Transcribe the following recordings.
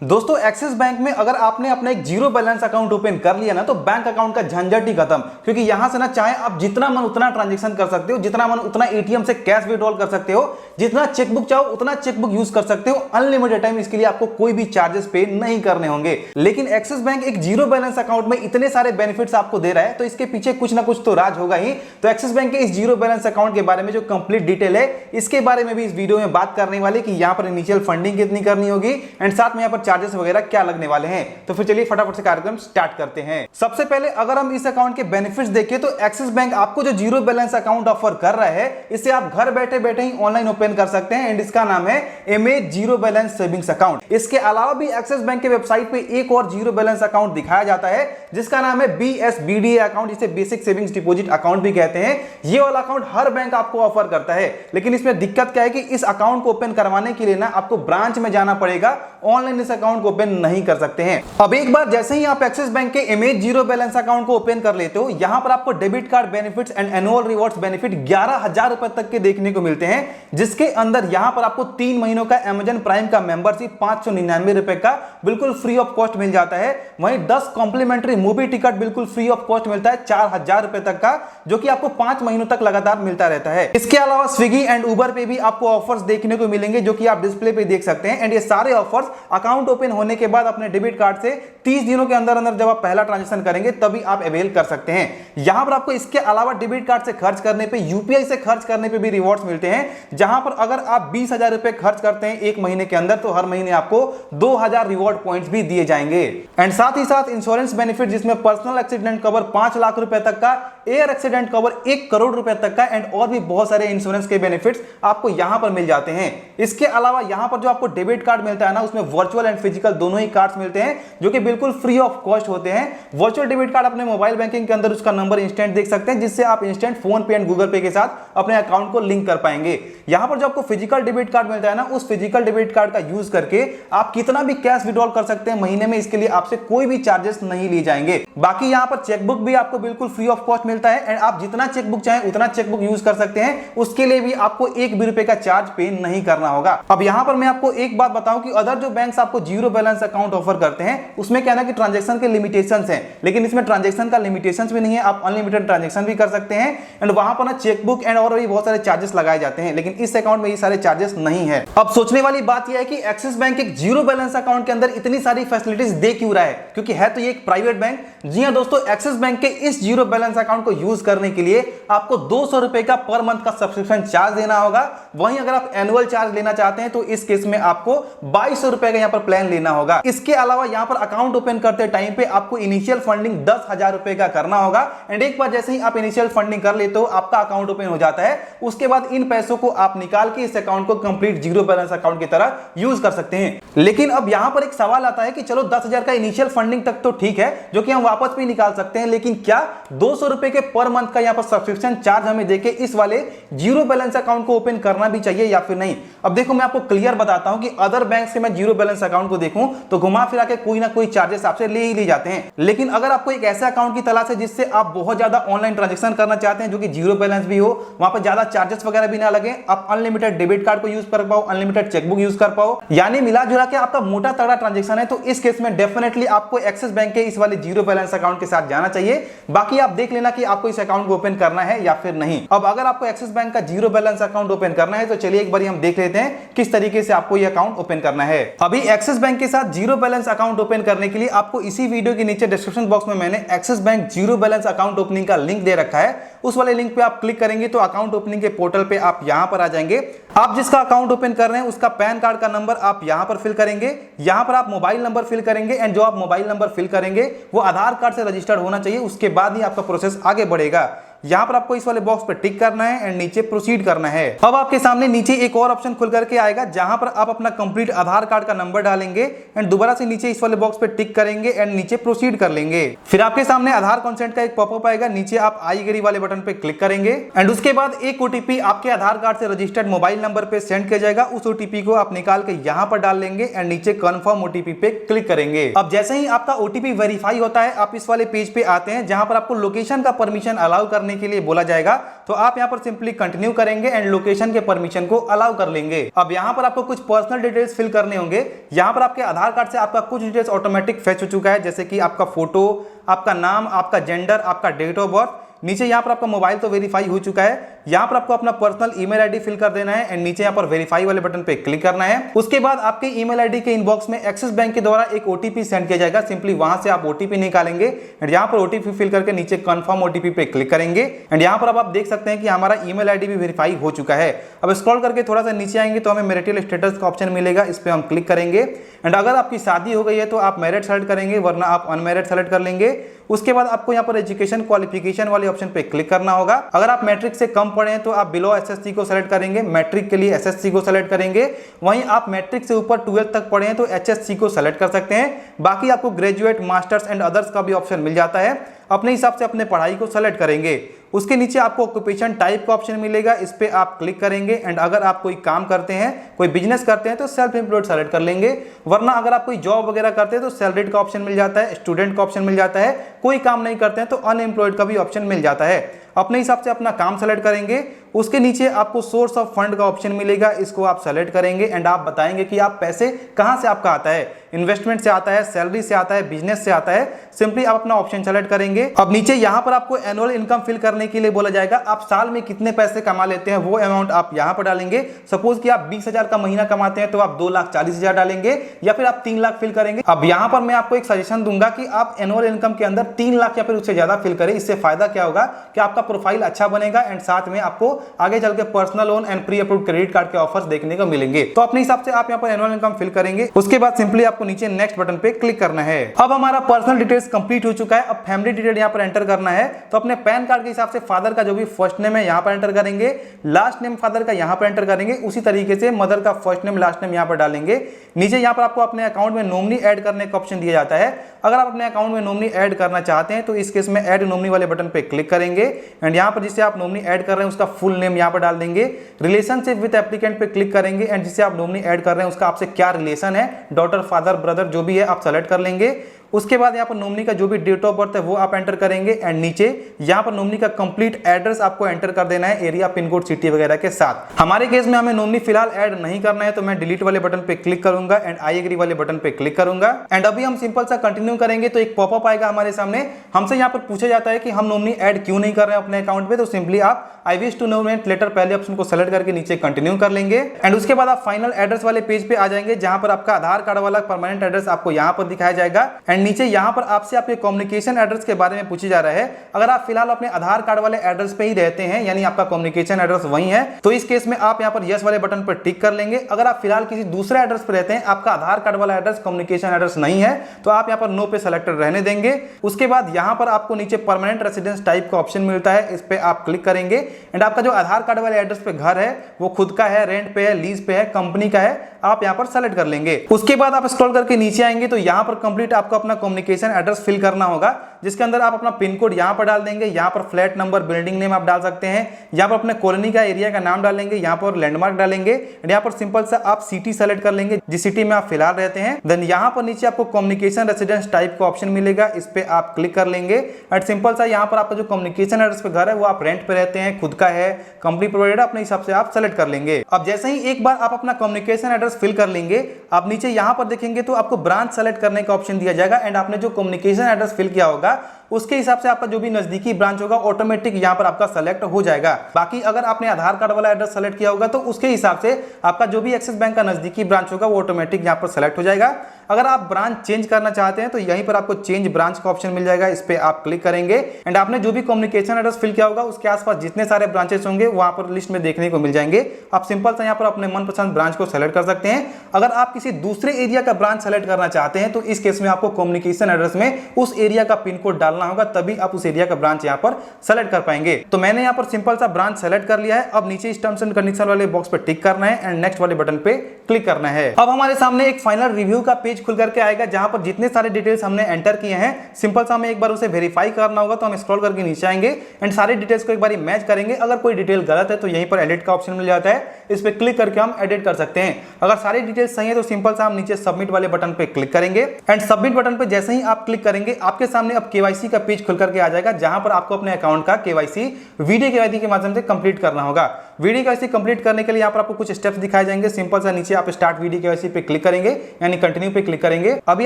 दोस्तों axis bank में अगर आपने अपना एक जीरो बैलेंस अकाउंट ओपन कर लिया ना तो बैंक अकाउंट का झंझट ही खत्म। क्योंकि यहां से ना चाहे आप जितना मन उतना ट्रांजैक्शन कर सकते हो, जितना मन उतना एटीएम से कैश विड्रॉल कर सकते हो, जितना चेकबुक चाहो उतना चेकबुक यूज कर सकते हो अनलिमिटेड टाइम। इसके लिए आपको कोई भी चार्जेस पे नहीं करने होंगे। लेकिन एक्सिस बैंक एक जीरो बैलेंस अकाउंट में इतने सारे बेनिफिट्स आपको दे रहा है तो इसके पीछे कुछ ना कुछ तो राज होगा ही। तो एक्सिस बैंक के इस जीरो बैलेंस अकाउंट के बारे में जो कंप्लीट डिटेल है इसके बारे में भी इस वीडियो में बात करने वाले कि यहां पर इनिशियल फंडिंग कितनी करनी होगी एंड साथ में यहां पर चार्जेस वगैरह क्या लगने वाले हैं। तो फिर चलिए फटाफट से कार्यक्रम स्टार्ट करते हैं। सबसे पहले अगर हम इस अकाउंट के बेनिफिट्स देखें तो एक्सिस बैंक आपको जो जीरो बैलेंस अकाउंट ऑफर कर रहा है इसे आप घर बैठे बैठे ही ऑनलाइन ओपन कर सकते हैं एंड इसका नाम है MA zero balance savings account. इसके अलावा भी एक्सिस बैंक के वेबसाइट पे एक और जीरो बैलेंस अकाउंट दिखाया जाता है जिसका नाम है बीएसबीडीए अकाउंट, जिसे बेसिक सेविंग्स डिपॉजिट अकाउंट भी कहते हैं। ये वाला अकाउंट हर बैंक आपको ऑफर करता है, लेकिन इसमें दिक्कत क्या है कि इस अकाउंट को ओपन करवाने के लिए ना आपको ब्रांच में जाना पड़ेगा, ऑनलाइन इस अकाउंट को ओपन नहीं कर सकते हैं। अब एक बार जैसे ही आप एक्सिस बैंक के एमए जीरो बैलेंस अकाउंट को ओपन कर लेते हो, यहां पर आपको debit card benefits and annual rewards benefit 11,000 रुपए तक के देखने को मिलते हैं, जिसके अंदर यहां पर आपको 3 महीनों का अमेजन प्राइम का मेंबरशिप 599 रुपए का बिल्कुल फ्री ऑफ कॉस्ट मिल जाता है। वहीं 10 कॉम्प्लीमेंट्री मूवी टिकट बिल्कुल फ्री ऑफ कॉस्ट मिलता है 4,000 रुपए तक का, जो कि आपको 5 महीनों तक लगातार मिलता रहता है। इसके अलावा स्विगी एंड उबर पे भी आपको ऑफर्स देखने को मिलेंगे जो कि आप डिस्प्ले पे देख सकते हैं। एंड ये सारे ऑफर्स अकाउंट ओपन होने के बाद अपने डेबिट कार्ड से 30 दिनों के अंदर अंदर जब आप पहला ट्रांजैक्शन करेंगे तभी आप अवेल कर सकते हैं। यहां पर आपको इसके अलावा डेबिट कार्ड से खर्च करने पे, यूपीआई से खर्च करने पे भी रिवॉर्ड्स मिलते हैं, जहां पर अगर आप 20,000 रुपए खर्च करते हैं एक महीने के अंदर तो हर महीने आपको 2,000 रिवॉर्ड पॉइंट्स भी दिए जाएंगे। एंड साथ ही साथ इंश्योरेंस बेनिफिट जिसमें पर्सनल एक्सीडेंट कवर 5 लाख रुपए तक का, एयर एक्सीडेंट कवर 1 करोड़ रुपए तक का एंड और भी बहुत सारे इंश्योरेंस के बेनिफिट्स आपको यहां पर मिल जाते हैं। इसके अलावा यहां पर जो आपको डेबिट कार्ड मिलता है ना उसमें वर्चुअल एंड फिजिकल दोनों ही कार्ड्स मिलते हैं जो कि बिल्कुल फ्री ऑफ कॉस्ट होते हैं। वर्चुअल डेबिट कार्ड अपने मोबाइल बैंकिंग के अंदर उसका नंबर इंस्टेंट देख सकते हैं, जिससे आप इंस्टेंट फोन पे एंड गूगल पे के साथ अपने अकाउंट को लिंक कर पाएंगे। यहां पर जो आपको फिजिकल डेबिट कार्ड मिलता है ना उस फिजिकल डेबिट कार्ड का यूज करके आप कितना भी कैश विड्रॉल कर सकते हैं महीने में, इसके लिए आपसे कोई भी चार्जेस नहीं लिए जाएंगे। बाकी यहां पर चेकबुक भी आपको बिल्कुल फ्री ऑफ कॉस्ट मिलता है एंड आप जितना चेकबुक चाहें उतना चेकबुक यूज कर सकते हैं, उसके लिए भी आपको 1 भी रुपए का चार्ज पे नहीं करना होगा। अब यहां पर मैं आपको एक बात बताऊं कि अदर जो बैंक्स आपको जीरो बैलेंस अकाउंट ऑफर करते हैं उसमें क्या है कि ट्रांजैक्शन के लिमिटेशंस हैं, लेकिन इसमें ट्रांजैक्शन का लिमिटेशंस भी नहीं है, आप अनलिमिटेड ट्रांजैक्शन भी कर सकते हैं एंड वहां पर ना चेकबुक एंड और भी बहुत सारे चार्जेस लगाए जाते हैं, लेकिन इस अकाउंट में ये सारे चार्जेस नहीं है। अब सोचने वाली बात यह है कि एक्सिस बैंक एक जीरो बैलेंस अकाउंट के अंदर इतनी सारी फैसिलिटीज दे क्यों रहा है, क्योंकि है तो ये एक प्राइवेट बैंक। जी हां दोस्तों, एक्सिस बैंक के इस जीरो बैलेंस अकाउंट को यूज करने के लिए आपको 200 रुपए का पर मंथ का सब्सक्रिप्शन चार्ज देना होगा। वहीं अगर आप एनुअल चार्ज लेना चाहते हैं तो इस केस में आपको 2200 रुपए का यहां पर प्लान लेना होगा। इसके अलावा यहां पर अकाउंट ओपन करते टाइम पे आपको इनिशियल फंडिंग 10,000 रुपए का करना होगा एंड एक बार जैसे ही आप इनिशियल फंडिंग कर लेते हो आपका अकाउंट ओपन हो जाता है। उसके बाद इन पैसों को आप निकाल के इस अकाउंट को कंप्लीट जीरो बैलेंस अकाउंट की तरह यूज कर सकते हैं। लेकिन अब यहां पर एक सवाल आता है कि चलो 10,000 का इनिशियल फंडिंग तक तो ठीक है जो कि हम वापस भी निकाल सकते हैं, लेकिन क्या 200 रुपए के पर मंथ का यहां पर सब्सक्रिप्शन चार्ज हमें देके इस वाले जीरो बैलेंस अकाउंट को ओपन करना भी चाहिए या फिर नहीं? अब देखो मैं आपको क्लियर बताता हूं कि अदर बैंक से मैं जीरो बैलेंस अकाउंट को देखूं तो घुमा फिरा के कोई ना कोई चार्जेस आपसे ले ही जाते हैं। लेकिन अगर आपको एक ऐसे अकाउंट की तलाश है जिससे आप बहुत ज्यादा ऑनलाइन ट्रांजैक्शन करना चाहते हैं जो कि जीरो बैलेंस भी हो, वहां पर ज्यादा चार्जेस वगैरह भी ना लगे, आप अनलिमिटेड डेबिट कार्ड को यूज कर पाओ, अनलिमिटेड चेकबुक यूज कर पाओ, यानी मिला जुला के आपका मोटा तगड़ा ट्रांजैक्शन है, तो इस केस में डेफिनेटली आपको एक्सिस बैंक के इस वाले जीरो बैलेंस अकाउंट के साथ जाना चाहिए। बाकी आप देख लेना कि आपको इस अकाउंट को ओपन करना है या फिर नहीं। अब अगर आपको एक्सिस बैंक का जीरो बैलेंस अकाउंट ओपन करना है तो चलिए एक बार हम देख लेते हैं किस तरीके से आपको यह अकाउंट ओपन करना है। अभी एक्सिस बैंक के साथ जीरो बैलेंस अकाउंट ओपन करने के लिए आपको इसी वीडियो के नीचे डिस्क्रिप्शन बॉक्स में मैंने axis bank zero balance account opening का लिंक दे रखा है। उस वाले लिंक पे आप क्लिक करेंगे तो अकाउंट ओपनिंग के पोर्टल पे आप यहां पर आ जाएंगे। आप जिसका अकाउंट ओपन कर रहे हैं उसका पैन कार्ड का नंबर आप यहां पर फिल करेंगे, यहां पर आप मोबाइल नंबर फिल करेंगे एंड जो आप मोबाइल नंबर फिल करेंगे वो आधार कार्ड से रजिस्टर्ड होना चाहिए, उसके बाद ही आपका प्रोसेस आगे बढ़ेगा। यहां पर आपको इस वाले बॉक्स पर टिक करना है एंड नीचे प्रोसीड करना है। अब आपके सामने नीचे एक और ऑप्शन खुल करके आएगा जहां पर आप अपना कंप्लीट आधार कार्ड का नंबर डालेंगे एंड दोबारा से नीचे इस वाले बॉक्स पे टिक करेंगे एंड नीचे प्रोसीड कर लेंगे। फिर आपके सामने आधार कंसेंट का एक पॉपअप आएगा, नीचे आप आई एग्री वाले बटन पे क्लिक करेंगे एंड उसके बाद एक ओटीपी आपके आधार कार्ड से रजिस्टर्ड मोबाइल नंबर पे सेंड किया जाएगा। उस ओटीपी को आप निकाल के यहां पर डाल लेंगे एंड नीचे कंफर्म ओटीपी पे क्लिक करेंगे। अब जैसे ही आपका ओटीपी वेरीफाई होता है आप इस वाले पेज पे आते हैं जहां पर आपको लोकेशन का परमिशन अलाउ करने करने के लिए बोला जाएगा, तो आप यहाँ पर सिंपली कंटिन्यू करेंगे एंड लोकेशन के परमिशन को अलाउ कर लेंगे। अब यहाँ पर आपको कुछ पर्सनल डिटेल्स फिल करने होंगे। यहाँ पर आपके आधार कार्ड से आपका कुछ डिटेल्स ऑटोमेटिक फेच हो चुका है, जैसे कि आपका फोटो, आपका नाम, आपका जेंडर, आपका डेट ऑफ बर्थ। नीचे यहाँ पर आपका मोबाइल तो वेरीफाई हो चुका है। यहाँ पर आपको अपना पर्सनल ईमेल आईडी फिल कर देना है एंड नीचे यहाँ पर वेरीफाई वाले बटन पे क्लिक करना है। उसके बाद आपके ईमेल आईडी के इनबॉक्स में एक्सिस बैंक के द्वारा एक ओटीपी सेंड किया जाएगा। सिंपली वहां से आप ओटीपी निकालेंगे एंड यहाँ पर ओटीपी फिल करके नीचे कंफर्म ओटीपी पे क्लिक करेंगे एंड यहाँ पर आप देख सकते हैं कि हमारा ईमेल आईडी भी वेरीफाई हो चुका है। अब स्क्रॉल करके थोड़ा सा नीचे आएंगे तो हमें मैरिटल स्टेटस का ऑप्शन मिलेगा, इस पे हम क्लिक करेंगे एंड अगर आपकी शादी हो गई है तो आप मैरिड सेलेक्ट करेंगे, वरना आप अनमैरिड सेलेक्ट कर लेंगे। उसके बाद आपको यहाँ पर एजुकेशन क्वालिफिकेशन वाले ऑप्शन पे क्लिक करना होगा। अगर आप मैट्रिक से कम पढ़े हैं तो आप बिलो एसएससी को सेलेक्ट करेंगे, मैट्रिक के लिए एसएससी को सेलेक्ट करेंगे। वहीं आप मैट्रिक से ऊपर 12th तक पढ़े हैं तो एचएससी को सेलेक्ट कर सकते हैं। बाकी आपको ग्रेजुएट, मास्टर्स एंड अदर्स का भी ऑप्शन मिल जाता है, अपने हिसाब से अपने पढ़ाई को सेलेक्ट करेंगे। उसके नीचे आपको ऑक्यूपेशन टाइप का ऑप्शन मिलेगा, इस पे आप क्लिक करेंगे एंड अगर आप कोई काम करते हैं, कोई बिजनेस करते हैं तो सेल्फ एम्प्लॉयड सेलेक्ट कर लेंगे, वरना अगर आप कोई जॉब वगैरह करते हैं तो सैलरीड का ऑप्शन मिल जाता है, स्टूडेंट का ऑप्शन मिल जाता है, कोई काम नहीं करते हैं तो अनएम्प्लॉयड का भी ऑप्शन मिल जाता है। अपने हिसाब से अपना काम सेलेक्ट करेंगे। उसके नीचे आपको सोर्स ऑफ फंड का ऑप्शन मिलेगा, इसको आप सेलेक्ट करेंगे एंड आप बताएंगे कि आप पैसे कहां से आपका आता है, इन्वेस्टमेंट से आता है, सैलरी से आता है, बिजनेस से आता है। सिंपली आप अपना ऑप्शन सेलेक्ट करेंगे। अब नीचे यहां पर आपको एनुअल इनकम फिल करने के लिए बोला जाएगा, आप साल में कितने पैसे कमा लेते हैं वो अमाउंट आप यहां पर डालेंगे। सपोज कि आप 20,000 का महीना कमाते हैं तो आप 2,40,000 डालेंगे या फिर आप 3 लाख फिल करेंगे। अब यहां पर मैं आपको एक सजेशन दूंगा कि आप एनुअल इनकम के अंदर 3 लाख या फिर उससे ज्यादा फिल करें। इससे फायदा क्या होगा कि आपका प्रोफाइल अच्छा बनेगा एंड साथ में आपको आगे चल के personal loan and pre approved credit card के ऑफर्स देखने को मिलेंगे। तो अपने हिसाब से आप यहां पर एनुअल इनकम फिल करेंगे। उसके बाद सिंपली आपको नीचे नेक्स्ट बटन पे क्लिक करना है। अब हमारा पर्सनल डिटेल्स कंप्लीट हो चुका है। अब फैमिली डिटेल यहां पर एंटर करना है, तो अपने पैन कार्ड के हिसाब से फादर का जो भी फर्स्ट नेम है यहां पर एंटर करेंगे, लास्ट नेम फादर का यहां पर एंटर करेंगे, उसी तरीके से मदर का फर्स्ट नेम लास्ट नेम यहां पर डालेंगे। नीचे यहां पर आपको अपने अकाउंट में नॉमिनी ऐड करने का ऑप्शन दिया जाता है। अगर आप अपने अकाउंट में नॉमिनी ऐड करना चाहते हैं तो इस केस में ऐड नॉमिनी वाले बटन पे क्लिक करेंगे एंड यहां पर जिसे आप नॉमिनी ऐड कर रहे हैं उसका फुल नेम यहां पर डाल देंगे। रिलेशनशिप विद एप्लीकेंट पे क्लिक करेंगे एंड जिसे आप नॉमिनी ऐड कर रहे हैं उसका आपसे क्या रिलेशन है, डॉटर, फादर, ब्रदर जो भी है आप सेलेक्ट कर लेंगे। उसके बाद यहाँ पर नॉमिनी का जो भी डेट ऑफ बर्थ है वो आप एंटर करेंगे एंड नीचे यहाँ पर नॉमिनी का कंप्लीट एड्रेस आपको एंटर कर देना है, एरिया, पिन कोड, सिटी वगैरह के साथ। हमारे केस में हमें नॉमिनी फिलहाल ऐड नहीं करना है तो मैं डिलीट वाले बटन पे क्लिक करूंगा एंड आई एग्री वाले बटन पे क्लिक करूंगा एंड अभी हम सिंपल सा कंटिन्यू करेंगे तो एक पॉपअप आएगा हमारे सामने। हमसे यहाँ पर पूछा जाता है कि हम नॉमिनी ऐड क्यों नहीं कर रहे हैं अपने अकाउंट पे, तो सिंपली आप I wish to nominate later पहले ऑप्शन को सेलेक्ट करके नीचे कंटिन्यू कर लेंगे एंड उसके बाद आप फाइनल एड्रेस वाले पेज पे आ जाएंगे जहां पर आपका आधार कार्ड वाला परमानेंट एड्रेस आपको यहाँ पर दिखाया जाएगा एंड नीचे यहाँ पर आपसे आपके कम्युनिकेशन एड्रेस के बारे में पूछा जा रहा है। अगर आप फिलहाल अपने आधार कार्ड वाले एड्रेस पे ही रहते हैं यानी आपका कम्युनिकेशन एड्रेस वही है तो इस केस में आप यहाँ पर यस वाले बटन पर टिक कर लेंगे। अगर आप फिलहाल किसी दूसरे एड्रेस पे रहते हैं, आपका आधार कार्ड वाला एड्रेस कम्युनिकेशन एड्रेस नहीं है, तो आप यहाँ पर नो पे सेलेक्टेड रहने देंगे। उसके बाद यहाँ पर आपको नीचे परमानेंट रेसिडेंस टाइप का ऑप्शन मिलता है, इस पे आप क्लिक करेंगे एंड आपका जो आधार कार्ड वाले एड्रेस पे घर है वो खुद का है, रेंट पे है, लीज पे है, कंपनी का है, आप यहाँ पर सेलेक्ट कर लेंगे। उसके बाद आप स्क्रॉल करके नीचे आएंगे तो यहाँ पर कंप्लीट आपको अपना कम्युनिकेशन एड्रेस फिल करना होगा, जिसके अंदर आप अपना पिन कोड यहाँ पर डाल देंगे, यहाँ पर फ्लैट नंबर, बिल्डिंग नेम आप डाल सकते हैं, यहाँ पर अपने कॉलोनी का, एरिया का नाम डालेंगे, यहाँ पर लैंडमार्क डालेंगे, यहाँ पर सिंपल सा आप सिटी सेलेक्ट कर लेंगे जिस सिटी में आप फिलहाल रहते हैं। देन यहाँ पर नीचे आपको कम्युनिकेशन रेसिडेंस टाइप का ऑप्शन मिलेगा, इस पे आप क्लिक कर लेंगे एंड सिंपल सा यहाँ पर आपका जो कम्युनिकेशन एड्रेस पे घर है वो आप रेंट पे रहते हैं, खुद का है, कंपनी प्रोवाइडेड, अपने हिसाब से आप सेलेक्ट कर लेंगे। अब जैसे ही एक बार आप अपना कम्युनिकेशन एड्रेस फिल कर लेंगे, आप नीचे यहाँ पर देखेंगे तो आपको ब्रांच सेलेक्ट करने का ऑप्शन दिया जाएगा एंड आपने जो कम्युनिकेशन एड्रेस फिल किया होगा उसके हिसाब से आपका जो भी नजदीकी ब्रांच होगा ऑटोमेटिक यहाँ पर आपका सेलेक्ट हो जाएगा। बाकी अगर आपने आधार कार्ड वाला एड्रेस सेलेक्ट किया होगा तो उसके हिसाब से आपका जो भी एक्सिस बैंक का नजदीकी ब्रांच होगा वो ऑटोमेटिक यहाँ पर सेलेक्ट हो जाएगा। अगर आप ब्रांच चेंज करना चाहते हैं तो यहीं पर आपको चेंज ब्रांच का ऑप्शन मिल जाएगा, इस पे आप क्लिक करेंगे एंड आपने जो भी कम्युनिकेशन एड्रेस फिल किया होगा उसके आसपास जितने सारे ब्रांचेस होंगे वहां पर लिस्ट में देखने को मिल जाएंगे। आप सिंपल सा यहाँ पर अपने मनपसंद ब्रांच को सेलेक्ट कर सकते हैं। अगर आप किसी दूसरे एरिया का ब्रांच सेलेक्ट करना चाहते हैं तो इस केस में आपको कम्युनिकेशन एड्रेस में उस एरिया का पिन कोड डालना होगा, तभी आप उस एरिया का ब्रांच यहाँ पर सेलेक्ट कर पाएंगे। तो मैंने यहाँ पर सिंपल सा ब्रांच सेलेक्ट कर लिया है। अब नीचे टर्म्स एंड कंडीशन वाले बॉक्स पे टिक करना है एंड नेक्स्ट वाले बटन पे क्लिक करना है। अब हमारे सामने एक फाइनल रिव्यू का पेज खुल करके आएगा जहां पर जितने सारे डिटेल्स हमने एंटर किए हैं सिंपल सा हमें एक बार उसे वेरीफाई करना होगा। तो हम स्क्रॉल करके नीचे आएंगे एंड सारे डिटेल्स को एक बार मैच करेंगे। अगर कोई डिटेल गलत है तो यहीं पर एडिट का ऑप्शन मिल जाता है, इस पे क्लिक करके हम एडिट कर सकते हैं। अगर सारी डिटेल्स सही है तो सिंपल सा हम नीचे सबमिट वाले बटन पे क्लिक करेंगे एंड सबमिट बटन पे जैसे ही आप क्लिक करेंगे आपके सामने अब केवाईसी केवाईसी का पेज खुल करके आ जाएगा, जहां पर आपको अपने अकाउंट का केवाईसी वीडियो केवाईसी के माध्यम से कंप्लीट करना होगा। वीडियो केवाईसी कंप्लीट करने के लिए यहाँ पर आपको कुछ स्टेप्स दिखाए जाएंगे। सिंपल सा नीचे आप स्टार्ट वीडियो केवाईसी पे क्लिक करेंगे, यानी कंटिन्यू पे क्लिक करेंगे। अभी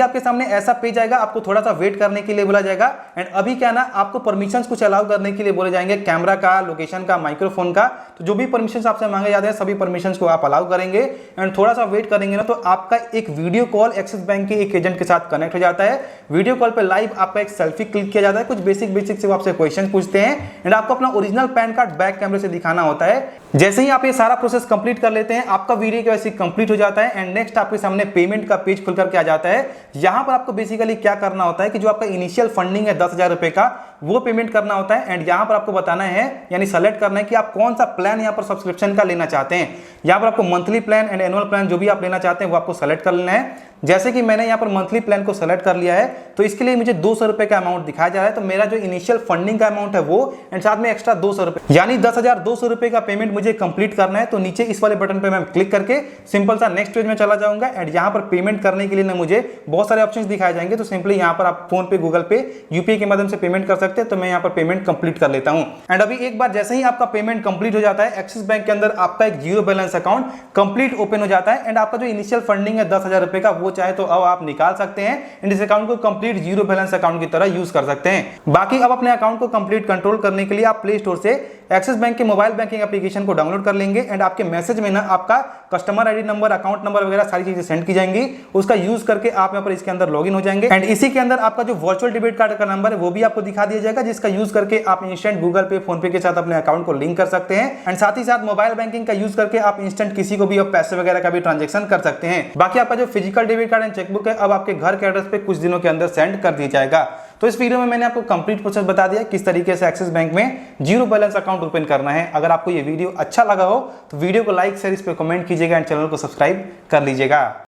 आपके सामने ऐसा पेज आएगा, आपको थोड़ा सा वेट करने के लिए बोला जाएगा। एंड अभी क्या ना, आपको परमिशंस कुछ अलाउ करने के लिए बोले जाएंगे, कैमरा का, लोकेशन का, माइक्रोफोन का। तो जो भी परमिशंस आपसे मांगे जाते हैं सभी परमिशंस को आप अलाउ करेंगे। एंड थोड़ा सा वेट करेंगे ना, तो आपका एक वीडियो कॉल एक्सिस बैंक के एक एजेंट के साथ कनेक्ट हो जाता है। वीडियो कॉल पे लाइव आपका एक सेल्फी क्लिक किया जाता है, कुछ बेसिक से वो आपसे क्वेश्चन पूछते हैं। एंड आपको अपना ओरिजिनल पैन कार्ड बैक कैमरे से दिखाना होता है। जैसे ही आप ये सारा प्रोसेस कंप्लीट कर लेते हैं, आपका वीडियो केवाईसी कंप्लीट हो जाता है। एंड नेक्स्ट आपके सामने पेमेंट का पेज खुल करके आ जाता है। यहां पर आपको बेसिकली क्या करना होता है कि जो आपका इनिशियल फंडिंग है 10,000 रुपए का, वो पेमेंट करना होता है। एंड यहां पर आपको बताना है, यानी सेलेक्ट करना है कि आप कौन सा प्लान यहां पर सब्सक्रिप्शन का लेना चाहते हैं। यहां पर आपको monthly plan and annual plan जो भी आप लेना चाहते हैं वो आपको सेलेक्ट कर लेना है। जैसे कि मैंने यहाँ पर मंथली प्लान को सेलेक्ट कर लिया है, तो इसके लिए मुझे 200 रुपए का अमाउंट दिखाया जा रहा है। तो मेरा जो इनिशियल फंडिंग का अमाउंट है वो, एंड साथ में एक्स्ट्रा 200 रुपए, यानी 10,200 रुपए का पेमेंट मुझे कंप्लीट करना है। तो नीचे इस वाले बटन पे मैं क्लिक करके सिंपल सा नेक्स्ट पेज में चला जाऊंगा। एंड यहाँ पर पेमेंट करने के लिए ना मुझे बहुत सारे ऑप्शंस दिखाए जाएंगे। तो सिंपली यहाँ पर आप फोन पे, गूगल पे, यूपीआई के माध्यम से पेमेंट कर सकते हैं। तो मैं यहाँ पर पेमेंट कंप्लीट कर लेता हूँ। एंड अभी एक बार जैसे ही आपका पेमेंट कंप्लीट हो जाता है, एक्सिस बैंक के अंदर आपका एक zero balance account complete open हो जाता है। एंड आपका जो इनिशियल फंडिंग है 10,000 रुपए का, वो चाहे तो अब आप निकाल सकते हैं। एंड इस अकाउंट को कंप्लीट जीरो बैलेंस अकाउंट की तरह यूज कर सकते हैं। बाकी अब अपने अकाउंट को कंप्लीट कंट्रोल करने के लिए आप प्ले स्टोर से एक्सिस बैंक के मोबाइल बैंकिंग एप्लीकेशन को डाउनलोड कर लेंगे। एंड आपके मैसेज में ना आपका customer ID number, account number वगैरह सारी चीजें सेंड की जाएंगी। उसका यूज करके आप यहाँ पर इसके अंदर लॉगिन हो जाएंगे। एंड इसी के अंदर आपका जो वर्चुअल डेबिट कार्ड का नंबर है वो भी आपको दिखा दिया जाएगा, जिसका यूज करके आप इंस्टेंट गूगल पे, फोन पे के साथ अपने अकाउंट को लिंक कर सकते हैं। एंड साथ ही साथ मोबाइल बैंकिंग का यूज करके आप इंस्टेंट किसी को भी अब पैसे वगैरह का भी ट्रांजेक्शन कर सकते हैं। बाकी आपका जो physical debit card and chequebook है अब आपके घर के एड्रेस पे कुछ दिनों के अंदर सेंड कर दिया जाएगा। तो इस वीडियो में मैंने आपको कंप्लीट प्रोसेस बता दिया किस तरीके से एक्सिस बैंक में जीरो बैलेंस अकाउंट ओपन करना है। अगर आपको ये वीडियो अच्छा लगा हो तो वीडियो को लाइक, शेयर, इस पे कमेंट कीजिएगा एंड चैनल को सब्सक्राइब कर लीजिएगा।